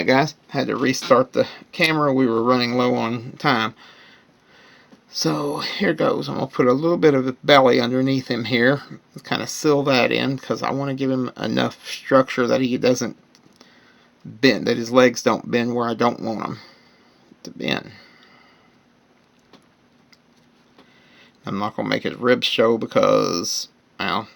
guys, had to restart the camera. We were running low on time. So here goes. I'm going to put a little bit of the belly underneath him here. Kind of seal that in because I want to give him enough structure that he doesn't bend, that his legs don't bend where I don't want them to bend. I'm not going to make his ribs show because, well,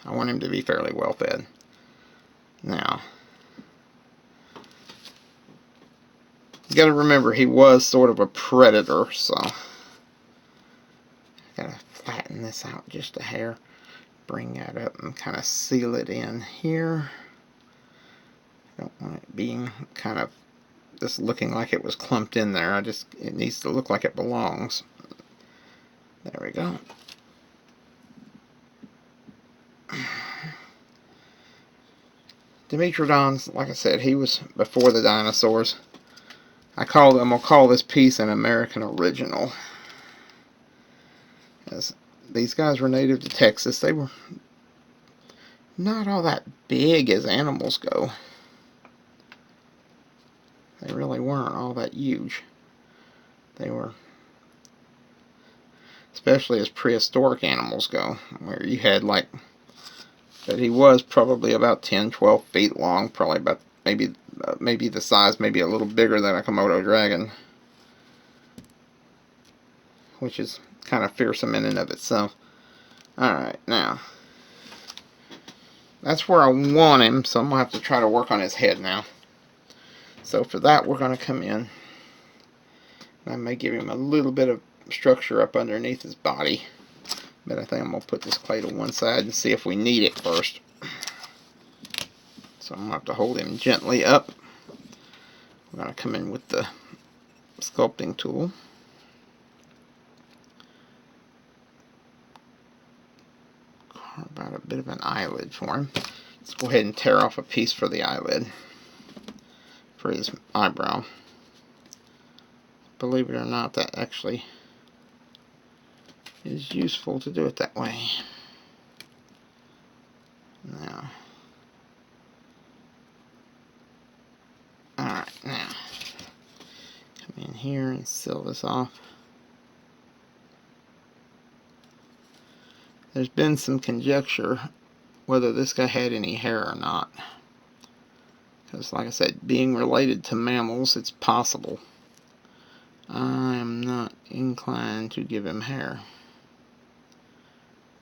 I want him to be fairly well fed. Now, you got to remember he was sort of a predator, so gotta flatten this out just a hair, bring that up and kind of seal it in here. I don't want it being kind of just looking like it was clumped in there. It needs to look like it belongs. There we go. Dimetrodons, like I said, he was before the dinosaurs. I'm gonna call this piece an American original. As these guys were native to Texas, they were not all that big as animals go. They really weren't all that huge. They were, especially as prehistoric animals go, where you had like, but he was probably about 10-12 feet long, probably about maybe the size, maybe a little bigger than a Komodo dragon, which is kind of fearsome in and of itself. Alright, now that's where I want him, so I'm going to have to try to work on his head now. So for that, we're going to come in. I may give him a little bit of structure up underneath his body, but I think I'm going to put this clay to one side and see if we need it first. So I'm going to have to hold him gently up. We're going to come in with the sculpting tool. Carve out a bit of an eyelid for him. Let's go ahead and tear off a piece for the eyelid, for his eyebrow. Believe it or not, that actually is useful to do it that way. Now, alright, now come in here and seal this off. There's been some conjecture whether this guy had any hair or not, because like I said, being related to mammals, it's possible. I am not inclined to give him hair,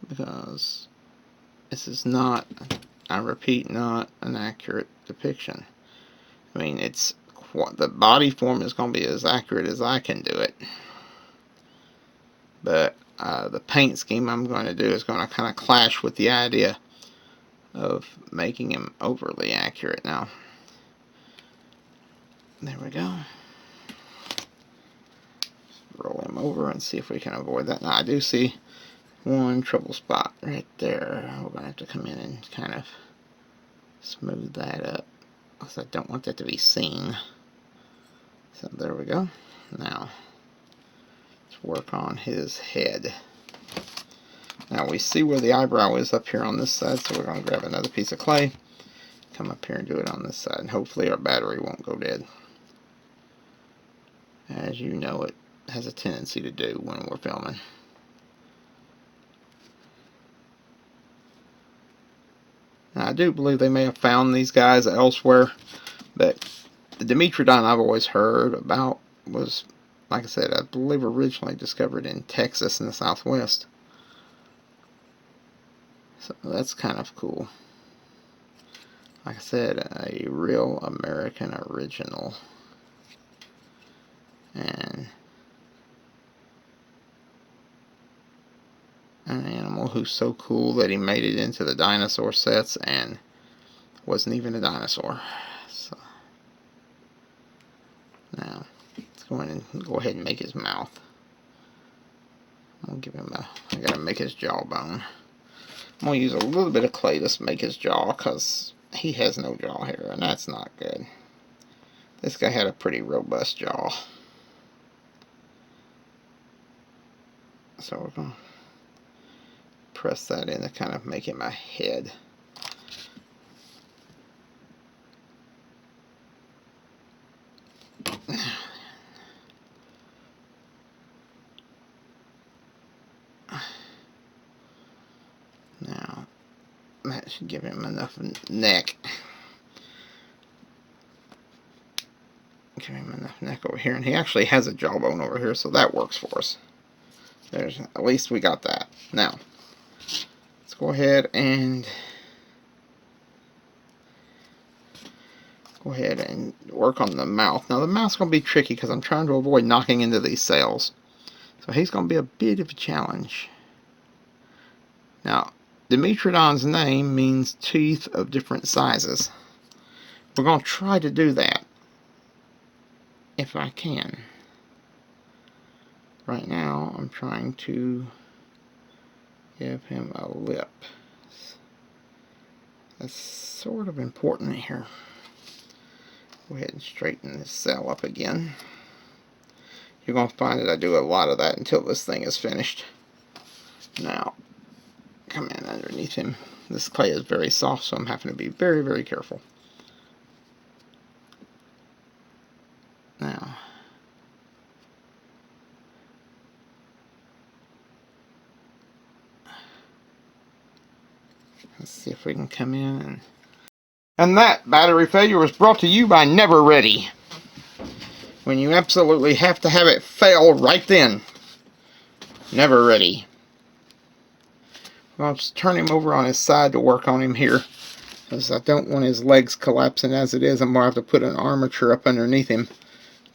because this is not, I repeat, not an accurate depiction. I mean, the body form is going to be as accurate as I can do it, but the paint scheme I'm going to do is going to kind of clash with the idea of making him overly accurate. Now, there we go. Roll him over and see if we can avoid that. Now, I do see one trouble spot right there. We're going to have to come in and kind of smooth that up, because I don't want that to be seen. So there we go. Now, let's work on his head. Now we see where the eyebrow is up here on this side, so we're going to grab another piece of clay, come up here and do it on this side, and hopefully our battery won't go dead. As you know, it has a tendency to do when we're filming. Now, I do believe they may have found these guys elsewhere, but the Dimetrodon I've always heard about was, like I said, I believe originally discovered in Texas in the Southwest. So that's kind of cool. Like I said, a real American original. And an animal who's so cool that he made it into the dinosaur sets and wasn't even a dinosaur. So now let's go in and go ahead and make his mouth. I'll give him I gotta make his jawbone. I'm gonna use a little bit of clay to make his jaw, because he has no jaw hair, and that's not good. This guy had a pretty robust jaw. So we're going to press that in to kind of make him a head. That should give him enough neck. Give him enough neck over here. And he actually has a jawbone over here, so that works for us. At least we got that. Now, let's go ahead and work on the mouth. Now, the mouth's going to be tricky because I'm trying to avoid knocking into these sails. So he's going to be a bit of a challenge. Now, Dimetrodon's name means teeth of different sizes. We're going to try to do that, if I can. Right now, I'm trying to give him a lip. That's sort of important here. Go ahead and straighten this cell up again. You're going to find that I do a lot of that until this thing is finished. Now, come in underneath him. This clay is very soft, so I'm having to be very, very careful. Now, let's see if we can come in. And that battery failure was brought to you by Never Ready. When you absolutely have to have it fail right then. Never Ready. I'll just turn him over on his side to work on him here, because I don't want his legs collapsing as it is. I'm going to have to put an armature up underneath him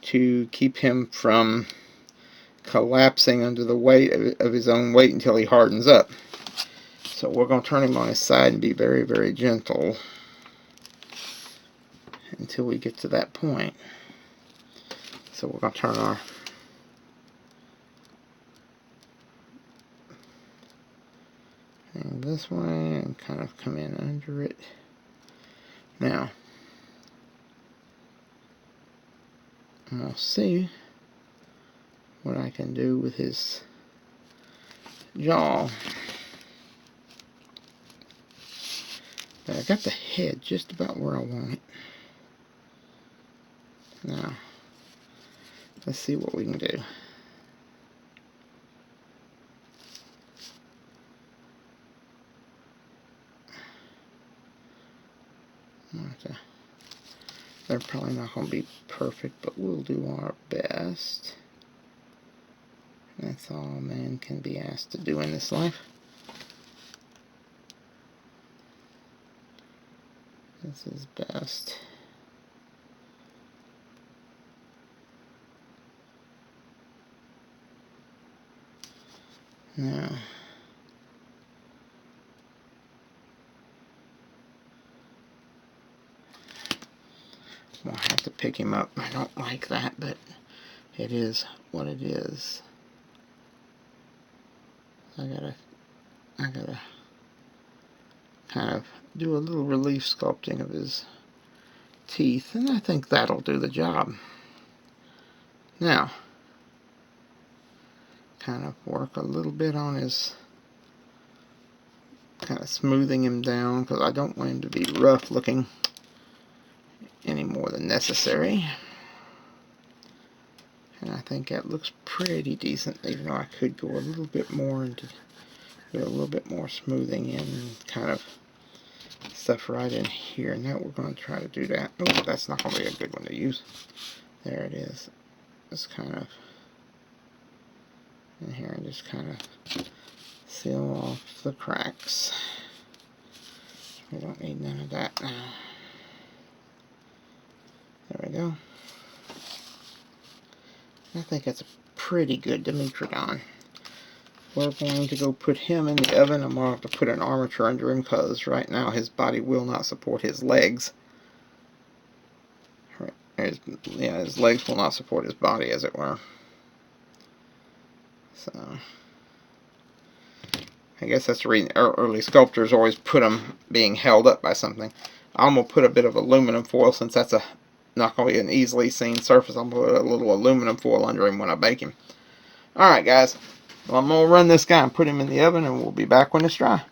to keep him from collapsing under the weight of his own weight until he hardens up. So we're going to turn him on his side and be very, very gentle until we get to that point. So we're going to turn our thing this way and kind of come in under it. Now, I'll see what I can do with his jaw. But I got the head just about where I want it. Now, let's see what we can do. They're probably not going to be perfect, but we'll do our best. That's all man can be asked to do in this life. This is best. Now, I'll have to pick him up. I don't like that, but it is what it is. I gotta kind of do a little relief sculpting of his teeth, and I think that'll do the job. Now, kind of work a little bit on his, kind of smoothing him down, because I don't want him to be rough looking any more than necessary. And I think that looks pretty decent, even though I could go a little bit more into, do a little bit more smoothing in and kind of stuff right in here. And now we're going to try to do that. Oh, that's not going to be a good one to use. There it is. Just kind of in here and just kind of seal off the cracks. We don't need none of that now. There we go. I think that's a pretty good Dimetrodon. We're going to go put him in the oven. I'm going to have to put an armature under him because right now his body will not support his legs. His legs will not support his body, as it were. So, I guess that's the reason early sculptors always put them being held up by something. I'm going to put a bit of aluminum foil, since that's not going to be an easily seen surface. I'm going to put a little aluminum foil under him when I bake him. Alright guys, well, I'm going to run this guy and put him in the oven, and we'll be back when it's dry.